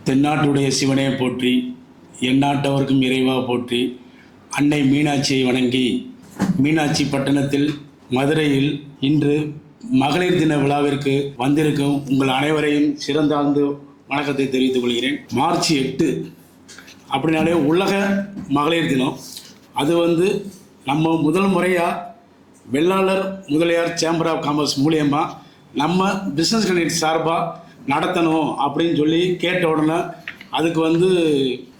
தென்னாட்டுடைய சிவனே போற்றி, எந்நாட்டவர்க்கும் இறைவா போற்றி. அன்னை மீனாட்சியை வணங்கி, மீனாட்சி பட்டணத்தில் மதுரையில் இன்று மகளிர் தின விழாவிற்கு வந்திருக்கும் உங்கள் அனைவரையும் சிறந்தாழ்ந்து வணக்கத்தை தெரிவித்துக் கொள்கிறேன். மார்ச் 8 அப்படின்னாலே உலக மகளிர் தினம். அது நம்ம முதல் முறையாக வெள்ளாளர் முதலியார் சேம்பர் ஆஃப் காமர்ஸ் மூலியமாக நம்ம பிஸ்னஸ் கனெக்ட் சார்பாக நடத்தணும் அப்படின்னு சொல்லி கேட்ட உடனே அதுக்கு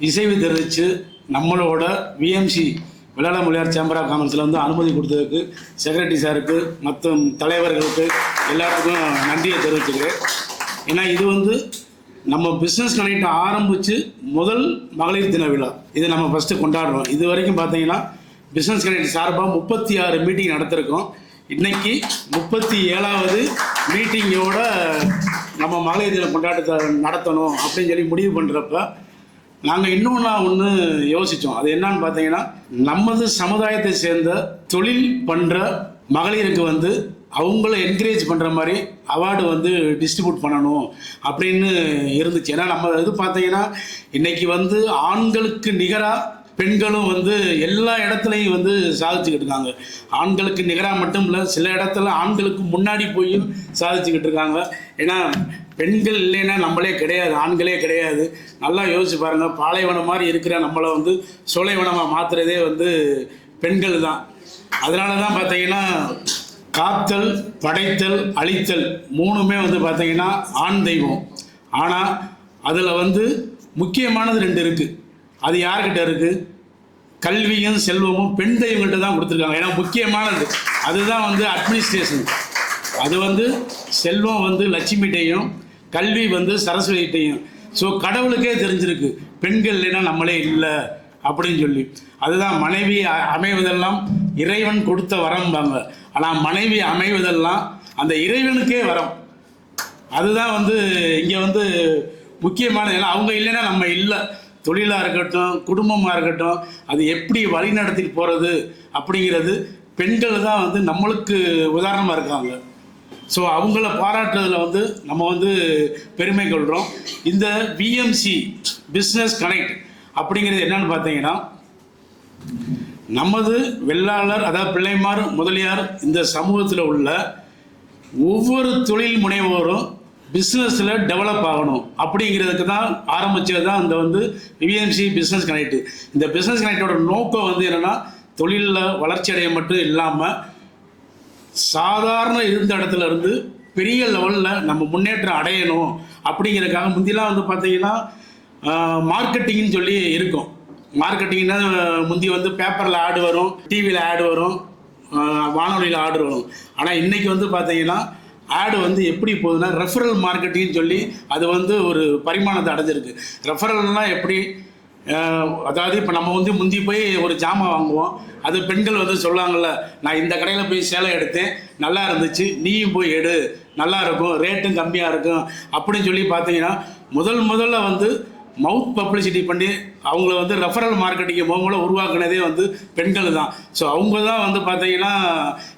இசைவு தெரிவித்து நம்மளோட VMC Vellalar Mudaliar chamber of காமர்ஸில் அனுமதி கொடுத்ததுக்கு செக்ரட்டரி சாருக்கு மற்றும் தலைவர்களுக்கு எல்லாத்துக்கும் நன்றியை தெரிவிச்சுக்கிறேன். ஏன்னா இது நம்ம பிஸ்னஸ் கனெக்ட் ஆரம்பித்து முதல் மகளிர் தின விழா இதை நம்ம ஃபஸ்ட்டு கொண்டாடுறோம். இது வரைக்கும் பார்த்தீங்கன்னா பிஸ்னஸ் கனெக்ட் சார்பாக 36 மீட்டிங் நடத்திருக்கோம். இன்றைக்கி 37வது மீட்டிங்கோட நம்ம மகளிர் தின கொண்டாட்டத்தை நடத்தணும் அப்படின்னு சொல்லி முடிவு பண்ணுறப்ப நாங்கள் ஒன்று யோசித்தோம். அது என்னன்னு பார்த்தீங்கன்னா, நமது சமுதாயத்தை சேர்ந்த தொழில் பண்ணுற மகளிருக்கு அவங்கள என்கரேஜ் பண்ணுற மாதிரி அவார்டு டிஸ்ட்ரிபியூட் பண்ணணும் அப்படின்னு இருந்துச்சு. ஏன்னா நம்ம இது பார்த்தீங்கன்னா இன்றைக்கி ஆண்களுக்கு நிகராக பெண்களும் எல்லா இடத்துலையும் சாதிச்சுக்கிட்டு இருக்காங்க. ஆண்களுக்கு நிகராக மட்டும் இல்லை, சில இடத்துல ஆண்களுக்கு முன்னாடி போய் சாதிச்சுக்கிட்டு இருக்காங்க. ஏன்னா பெண்கள் இல்லைன்னா நம்மளே கிடையாது, ஆண்களே கிடையாது. நல்லா யோசிச்சு பாருங்கள், பாலைவனம் மாதிரி இருக்கிற நம்மளை சோலைவனமாக மாற்றுறதே பெண்கள் தான். அதனால தான் பார்த்தீங்கன்னா காத்தல், படைத்தல், அழித்தல் மூணுமே பார்த்தீங்கன்னா ஆண் தெய்வம். ஆனால் அதில் முக்கியமானது 2 இருக்குது. அது யார்கிட்ட இருக்குது? கல்வியும் செல்வமும் பெண் தெய்வங்கள்ட்ட தான் கொடுத்துருக்காங்க. ஏன்னா முக்கியமானது அதுதான் அட்மினிஸ்ட்ரேஷன். அது செல்வம் லட்சுமிகிட்டையும், கல்வி சரஸ்வதிகிட்டையும். ஸோ கடவுளுக்கே தெரிஞ்சிருக்கு பெண்கள் இல்லைன்னா நம்மளே இல்லை அப்படின்னு சொல்லி. அதுதான் மனைவி அமைவதெல்லாம் இறைவன் கொடுத்த வரம்பாங்க. ஆனால் மனைவி அமைவதெல்லாம் அந்த இறைவனுக்கே வரம். அதுதான் இங்கே முக்கியமானது. ஏன்னா அவங்க இல்லைன்னா நம்ம இல்லை. தொழிலாக இருக்கட்டும், குடும்பமாக இருக்கட்டும், அது எப்படி வழி நடத்திட்டு போகிறது அப்படிங்கிறது பெண்கள் தான் நம்மளுக்கு உதாரணமாக இருக்காங்க. ஸோ அவங்கள பாராட்டுறதில் நம்ம பெருமை கொள்கிறோம். இந்த விஎம்சி பிஸ்னஸ் கனெக்ட் அப்படிங்கிறது என்னன்னு பார்த்தீங்கன்னா, நமது வெள்ளாளர் அதாவது பிள்ளைமார் முதலியார் இந்த சமூகத்தில் உள்ள ஒவ்வொரு தொழில் முனைவோரும் பிஸ்னஸில் டெவலப் ஆகணும் அப்படிங்கிறதுக்கு தான் ஆரம்பித்தது தான் இந்த விஎம்சி பிஸ்னஸ் கனெக்ட். இந்த பிஸ்னஸ் கனெக்டோட நோக்கம் என்னென்னா, தொழிலில் வளர்ச்சி அடைய மட்டும் இல்லாமல் சாதாரண இருந்த இடத்துல இருந்து பெரிய லெவலில் நம்ம முன்னேற்றம் அடையணும் அப்படிங்கிறதுக்காக. முந்திலாம் பார்த்தீங்கன்னா மார்க்கெட்டிங்னு சொல்லி இருக்கும். மார்க்கெட்டிங்னா முந்தி பேப்பரில் ஆடு வரும், டிவியில் ஆடு வரும், வானொலியில் ஆடு வரும். ஆனால் இன்றைக்கி பார்த்தீங்கன்னா ஆடு எப்படி போகுதுன்னா ரெஃபரல் மார்க்கெட்டிங்னு சொல்லி அது ஒரு பரிமாணத்தை அடைஞ்சிருக்கு. ரெஃபரல்னால் எப்படி? அதாவது இப்போ நம்ம முந்தி போய் ஒரு ஜாமான் வாங்குவோம், அது பெண்கள் சொல்லுவாங்கள்ல, நான் இந்த கடையில் போய் சேலை எடுத்தேன், நல்லா இருந்துச்சு, நீயும் போய் எடு, நல்லா இருக்கும், ரேட்டும் கம்மியாக இருக்கும் அப்படின்னு சொல்லி பார்த்தீங்கன்னா முதல்ல மவுத் பப்ளிசிட்டி பண்ணி அவங்கள ரெஃபரல் மார்க்கெட்டிங்கை மூலம் உருவாக்குனதே பெண்கள் தான். ஸோ அவங்க தான் பார்த்தீங்கன்னா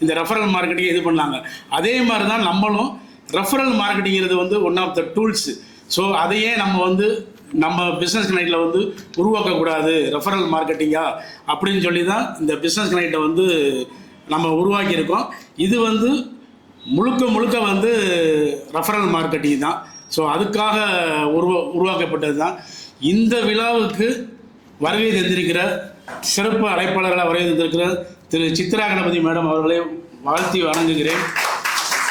இந்த ரெஃபரல் மார்க்கெட்டிங்கை இது பண்ணாங்க. அதே மாதிரி தான் நம்மளும் ரெஃபரல் மார்க்கெட்டிங்கிறது one of the tools. So அதையே நம்ம பிஸ்னஸ் கனெக்டில் உருவாக்கக்கூடாது ரெஃபரல் மார்க்கெட்டிங்கா அப்படின்னு சொல்லி தான் இந்த பிஸ்னஸ் கனெக்டை நம்ம உருவாக்கியிருக்கோம். இது முழுக்க ரெஃபரல் மார்க்கெட்டிங் தான். ஸோ அதுக்காக உருவாக்கப்பட்டது தான். இந்த விழாவுக்கு வருகை தந்திருக்கிற சிறப்பு அழைப்பாளர்களாக வருகை தந்திருக்கிற திரு சித்ரா கணபதி மேடம் அவர்களை வாழ்த்தி வணங்குகிறேன்.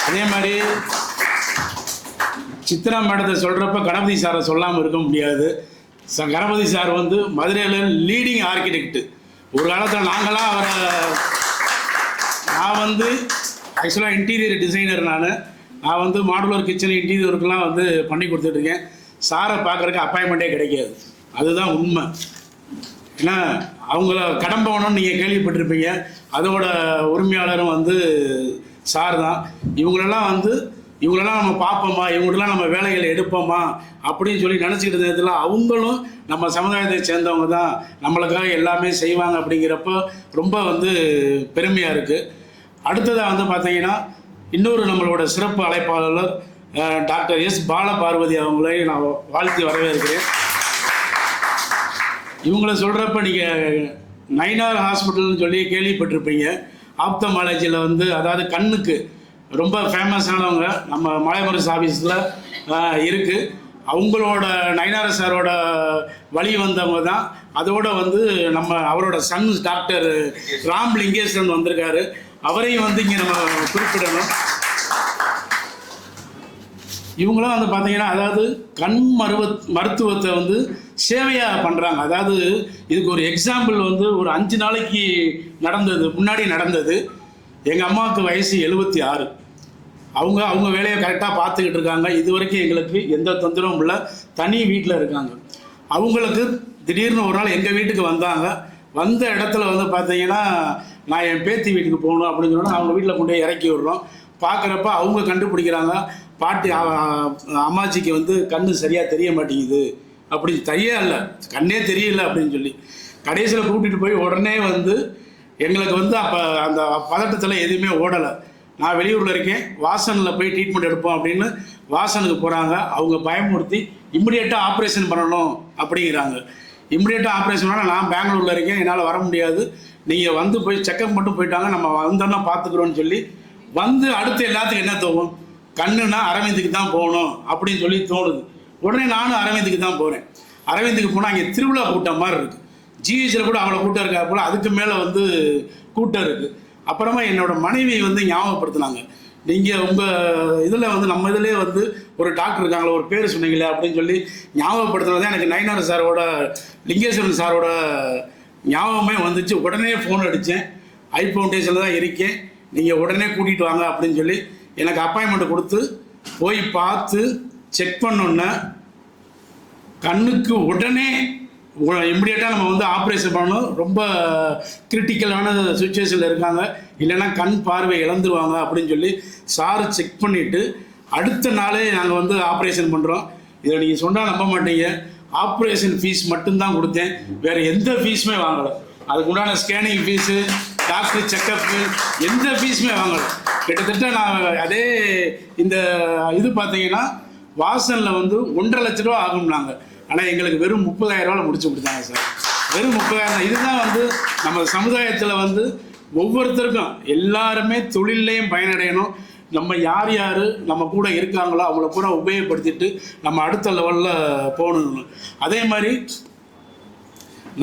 அதே மாதிரி சித்ரா மேடத்தை சொல்கிறப்ப கணபதி சாரை சொல்லாமல் இருக்க முடியாது. கணபதி சார் மதுரையில் லீடிங் ஆர்கிடெக்ட். ஒரு காலத்தில் நாங்களாம் அவரை நான் ஆக்சுவலாக இன்டீரியர் டிசைனர். நான் மாடுலர் கிச்சன் இன்டீரியர் ஒர்க்கெலாம் பண்ணி கொடுத்துட்ருக்கேன். சாரை பார்க்குறதுக்கு அப்பாயின்மெண்ட்டே கிடைக்காது. அதுதான் உண்மை. ஏன்னா அவங்கள கடம்பவனம்னு நீங்கள் கேள்விப்பட்டிருப்பீங்க. அதோட உரிமையாளரும் சார் தான். இவங்களெல்லாம் நம்ம பார்ப்போமா, இவங்களெல்லாம் நம்ம வேலைகளை எடுப்போமா அப்படின்னு சொல்லி நினச்சிக்கிட்ட நேரத்தில் அவங்களும் நம்ம சமுதாயத்தை சேர்ந்தவங்க தான், நம்மளுக்காக எல்லாமே செய்வாங்க அப்படிங்கிறப்ப ரொம்ப பெருமையாக இருக்குது. அடுத்ததாக பார்த்தீங்கன்னா இன்னொரு நம்மளோட சிறப்பு அழைப்பாளர் டாக்டர் எஸ் பாலபார்வதி அவங்களை நான் வாழ்த்தி வரவேற்கிறேன். இவங்கள சொல்கிறப்ப நீங்கள் நயினார் ஹாஸ்பிட்டல்னு சொல்லி கேள்விப்பட்டிருப்பீங்க. ஆப்தமாலஜியில் வந்து அதாவது கண்ணுக்கு ரொம்ப ஃபேமஸானவங்க நம்ம மலைமுரசு ஆஃபீஸில் இருக்குது. அவங்களோட நயினார் சாரோட வழி வந்தவங்க தான். அதோடு வந்து நம்ம அவரோட சன் டாக்டர் ராம் லிங்கேஸ்வரன் வந்திருக்காரு. அவரையும் வந்து இங்கே நம்ம குறிப்பிடணும். இவங்களாம் வந்து பார்த்தீங்கன்னா அதாவது கண் மருத்துவத்தை வந்து சேவையாக பண்ணுறாங்க. அதாவது இதுக்கு ஒரு எக்ஸாம்பிள் வந்து ஒரு 5 நாளைக்கு முன்னாடி நடந்தது. எங்கள் அம்மாவுக்கு வயசு 76. அவங்க வேலையை கரெக்டாக பார்த்துக்கிட்டு இருக்காங்க. இது வரைக்கும் எங்களுக்கு எந்த தொந்தரவும் இல்லை. தனி வீட்டில் இருக்காங்க. அவங்களுக்கு திடீர்னு ஒரு நாள் எங்கள் வீட்டுக்கு வந்தாங்க. வந்த இடத்துல வந்து பார்த்தீங்கன்னா நான் என் பேத்தி வீட்டுக்கு போகணும் அப்படின்னு சொன்னால் அவங்க வீட்டில் கொண்டு போய் இறக்கி விடுறோம். பார்க்குறப்ப அவங்க கண்டுபிடிக்கிறாங்க, பாட்டி அம்மாச்சிக்கு வந்து கண்ணு சரியாக தெரிய மாட்டேங்குது, அப்படி இல்லை கண்ணே தெரியல அப்படின்னு சொல்லி கடைசியில் கூட்டிகிட்டு போய் உடனே வந்து எங்களுக்கு வந்து அப்போ அந்த பதட்டத்தில் எதுவுமே ஓடலை. நான் வெளியூரில் இருக்கேன், வாசனில் போய் ட்ரீட்மெண்ட் எடுப்போம் அப்படின்னு வாசனுக்கு போகிறாங்க. அவங்க பயமுறுத்தி இம்மிடியேட்டாக ஆப்ரேஷன் பண்ணணும் அப்படிங்கிறாங்க. இம்மிடியேட்டாக ஆப்ரேஷன் பண்ணால் நான் பெங்களூரில் இருக்கேன், என்னால் வர முடியாது, நீங்கள் வந்து போய் செக்கப் மட்டும் போயிட்டாங்க, நம்ம வந்தோன்னா பார்த்துக்குறோன்னு சொல்லி வந்து அடுத்து எல்லாத்துக்கும் என்ன தோணும், கண்ணுனா அரவிந்துக்கு தான் போகணும் அப்படின்னு சொல்லி தோணுது. உடனே நானும் அரவிந்துக்கு தான் போகிறேன். அரவிந்துக்கு போனால் அங்கே திருவிழா கூட்டம் மாதிரி இருக்குது. ஜிஹெச்சில் கூட அவ்வளோ கூட்டம் இருக்கா போல், அதுக்கு மேலே வந்து கூட்டம் இருக்குது. அப்புறமா என்னோடய மனைவி வந்து ஞாபகப்படுத்தினாங்க, நீங்கள் உங்கள் இதில் வந்து நம்ம இதிலே வந்து ஒரு டாக்டர் இருக்காங்களா, ஒரு பேர் சொன்னீங்களே அப்படின்னு சொல்லி ஞாபகப்படுத்துனது தான் எனக்கு நயினார் சாரோட லிங்கேஸ்வரன் சாரோட ஞாபகமே வந்துச்சு. உடனே ஃபோன் அடித்தேன், ஐ ஃபவுண்டேஷனில் தான் இருக்கேன், நீங்கள் உடனே கூட்டிகிட்டு வாங்க அப்படின்னு சொல்லி எனக்கு அப்பாயின்மெண்ட் கொடுத்து போய் பார்த்து செக் பண்ணோன்னே கண்ணுக்கு உடனே இம்மிடியேட்டாக நம்ம வந்து ஆப்ரேஷன் பண்ணணும், ரொம்ப கிரிட்டிக்கலான சுச்சுவேஷனில் இருக்காங்க, இல்லைன்னா கண் பார்வை இழந்துருவாங்க அப்படின்னு சொல்லி சார் செக் பண்ணிவிட்டு அடுத்த நாளே நாங்கள் வந்து ஆப்ரேஷன் பண்ணுறோம். இதை நீங்கள் சொன்னால் நம்ப மாட்டீங்க, ஆப்ரேஷன் ஃபீஸ் மட்டும்தான் கொடுத்தேன், வேறு எந்த ஃபீஸுமே வாங்கலை. அதுக்கு உண்டான ஸ்கேனிங் ஃபீஸு, டாக்டர் செக்கப்பு, எந்த ஃபீஸுமே வாங்கலை. கிட்டத்தட்ட நான் அதே இந்த இது பார்த்தீங்கன்னா வாசனில் வந்து 1.5 லட்ச ரூபா ஆகும்னாங்க. ஆனால் எங்களுக்கு வெறும் 30,000 ரூபாவில் முடிச்சு கொடுத்தாங்க சார். வெறும் 30,000. இதுதான் வந்து நம்ம சமுதாயத்தில் வந்து ஒவ்வொருத்தருக்கும் எல்லாருமே தொழிலையும் பயனடையணும். நம்ம யார் யார் நம்ம கூட இருக்காங்களோ அவங்கள பூரா உபயோகப்படுத்திட்டு நம்ம அடுத்த லெவலில் போகணும். அதே மாதிரி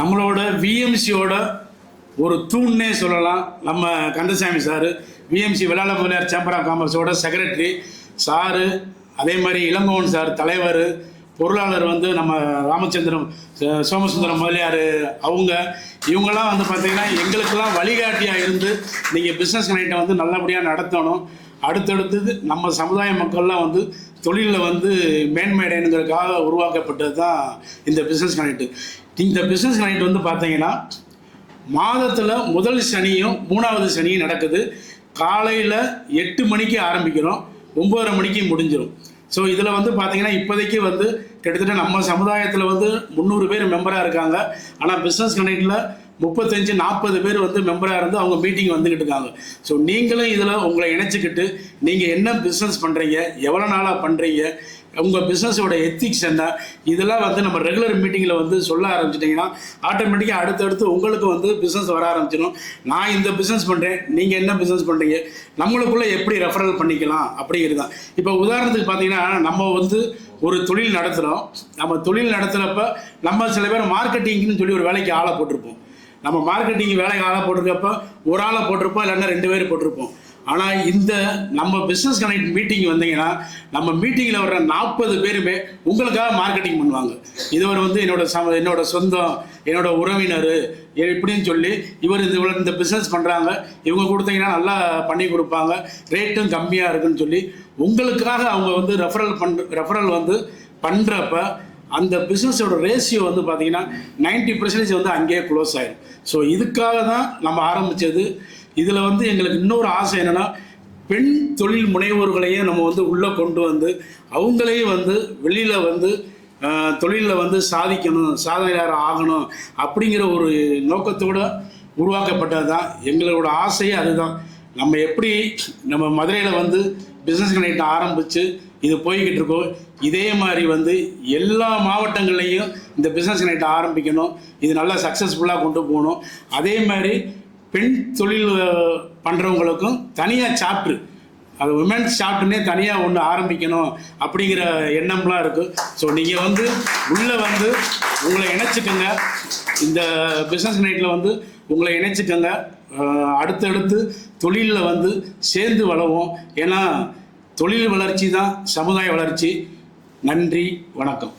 நம்மளோட விஎம்சியோட ஒரு தூண்னே சொல்லலாம் நம்ம கந்தசாமி சார், விஎம்சி விளாட முதலியார் சேம்பர் ஆஃப் காமர்ஸோட செக்ரட்டரி சாரு, அதே மாதிரி இளங்கோவன் சார் தலைவர், பொருளாளர் வந்து நம்ம ராமச்சந்திரம் சோமசுந்தரம் முதலியார், இவங்கெல்லாம் வந்து பார்த்திங்கன்னா எங்களுக்கெல்லாம் வழிகாட்டியாக இருந்து நீங்கள் பிஸ்னஸ் கனெக்டை வந்து நல்லபடியாக நடத்தணும். அடுத்தடுத்தது நம்ம சமுதாய மக்கள்லாம் வந்து தொழிலில் வந்து மேன்மையடைனுங்கிறதுக்காக உருவாக்கப்பட்டது தான் இந்த பிஸ்னஸ் கனெக்ட். இந்த பிஸ்னஸ் கனெக்ட் வந்து பார்த்தீங்கன்னா மாதத்தில் முதல் சனியும் 3வது சனியும் நடக்குது. காலையில் 8 மணிக்கு ஆரம்பிக்கிறோம், 9:30 மணிக்கு முடிஞ்சிடும். ஸோ இதில் வந்து பார்த்திங்கன்னா இப்போதைக்கு வந்து கிட்டத்தட்ட நம்ம சமுதாயத்தில் வந்து 300 பேர் மெம்பராக இருக்காங்க. ஆனால் பிஸ்னஸ் கனெக்டில் 35-40 பேர் வந்து மெம்பராக இருந்து அவங்க மீட்டிங் வந்துக்கிட்டு இருக்காங்க. ஸோ நீங்களும் இதில் உங்களை இணைச்சிக்கிட்டு நீங்கள் என்ன பிஸ்னஸ் பண்ணுறீங்க, எவ்வளோ நாளாக பண்ணுறீங்க, உங்கள் பிஸ்னஸோட எத்திக்ஸ் என்ன, இதெல்லாம் வந்து நம்ம ரெகுலர் மீட்டிங்கில் வந்து சொல்ல ஆரம்பிச்சிட்டிங்கன்னா ஆட்டோமேட்டிக்காக அடுத்தடுத்து உங்களுக்கு வந்து பிஸ்னஸ் வர ஆரம்பிச்சிடும். நான் இந்த பிஸ்னஸ் பண்ணுறேன், நீங்கள் என்ன பிஸ்னஸ் பண்ணுறீங்க, நம்மளுக்குள்ளே எப்படி ரெஃபரல் பண்ணிக்கலாம் அப்படிங்கிறது தான். இப்போ உதாரணத்துக்கு பார்த்தீங்கன்னா நம்ம வந்து ஒரு தொழில் நடத்துகிறோம். நம்ம தொழில் நடத்துகிறப்ப நம்ம சில பேர் மார்க்கெட்டிங்னு சொல்லி ஒரு வேலைக்கு ஆளை போட்டிருப்போம். நம்ம மார்க்கெட்டிங் வேலைக்கு ஆளை போட்டிருக்கப்ப ஒரு ஆளை போட்டிருப்போம், இல்லைன்னா 2 பேர் போட்டிருப்போம். ஆனால் இந்த நம்ம பிஸ்னஸ் கனெக்ட் மீட்டிங் வந்தீங்கன்னா நம்ம மீட்டிங்கில் வர்ற 40 பேருமே உங்களுக்காக மார்க்கெட்டிங் பண்ணுவாங்க. இது வந்து என்னோட சொந்தம், என்னோட உறவினர் இப்படின்னு சொல்லி இந்த பிஸ்னஸ் பண்ணுறாங்க, இவங்க கொடுத்தீங்கன்னா நல்லா பண்ணி கொடுப்பாங்க, ரேட்டும் கம்மியாக இருக்குன்னு சொல்லி உங்களுக்காக அவங்க வந்து ரெஃபரல் வந்து பண்ணுறப்ப அந்த பிஸ்னஸோட ரேஷியோ வந்து பார்த்திங்கன்னா 90% வந்து அங்கேயே க்ளோஸ் ஆகிடும். ஸோ இதுக்காக தான் நம்ம ஆரம்பித்தது. இதில் வந்து எங்களுக்கு இன்னொரு ஆசை என்னென்னா பெண் தொழில் முனைவோர்களையே நம்ம வந்து உள்ளே கொண்டு வந்து அவங்களையும் வந்து வெளியில் வந்து தொழிலில் வந்து சாதிக்கணும், சாதனையாளர் ஆகணும் அப்படிங்கிற ஒரு நோக்கத்தோடு உருவாக்கப்பட்டது தான் எங்களோட ஆசையே. அதுதான் நம்ம எப்படி நம்ம மதுரையில் வந்து பிஸ்னஸ் கனெக்ட் ஆரம்பித்து இது போய்கிட்டு இருக்கோம். இதே மாதிரி வந்து எல்லா மாவட்டங்கள்லையும் இந்த பிஸ்னஸ் நைட்டை ஆரம்பிக்கணும். இது நல்லா சக்ஸஸ்ஃபுல்லாக கொண்டு போகணும். அதே மாதிரி பெண் தொழில் பண்ணுறவங்களுக்கும் தனியாக சாப்ட்ரு, அது விமென்ஸ் சாப்ட்ருனே தனியாக ஒன்று ஆரம்பிக்கணும் அப்படிங்கிற எண்ணம்லாம் இருக்குது. ஸோ நீங்கள் வந்து உள்ளே வந்து உங்களை இணைச்சிக்கோங்க. இந்த பிஸ்னஸ் நைட்டில் வந்து உங்களை இணைச்சிக்கோங்க. அடுத்தடுத்து தொழிலில் வந்து சேர்ந்து வளருவோம். ஏன்னா தொழில் வளர்ச்சி தான் சமுதாய வளர்ச்சி. நன்றி, வணக்கம்.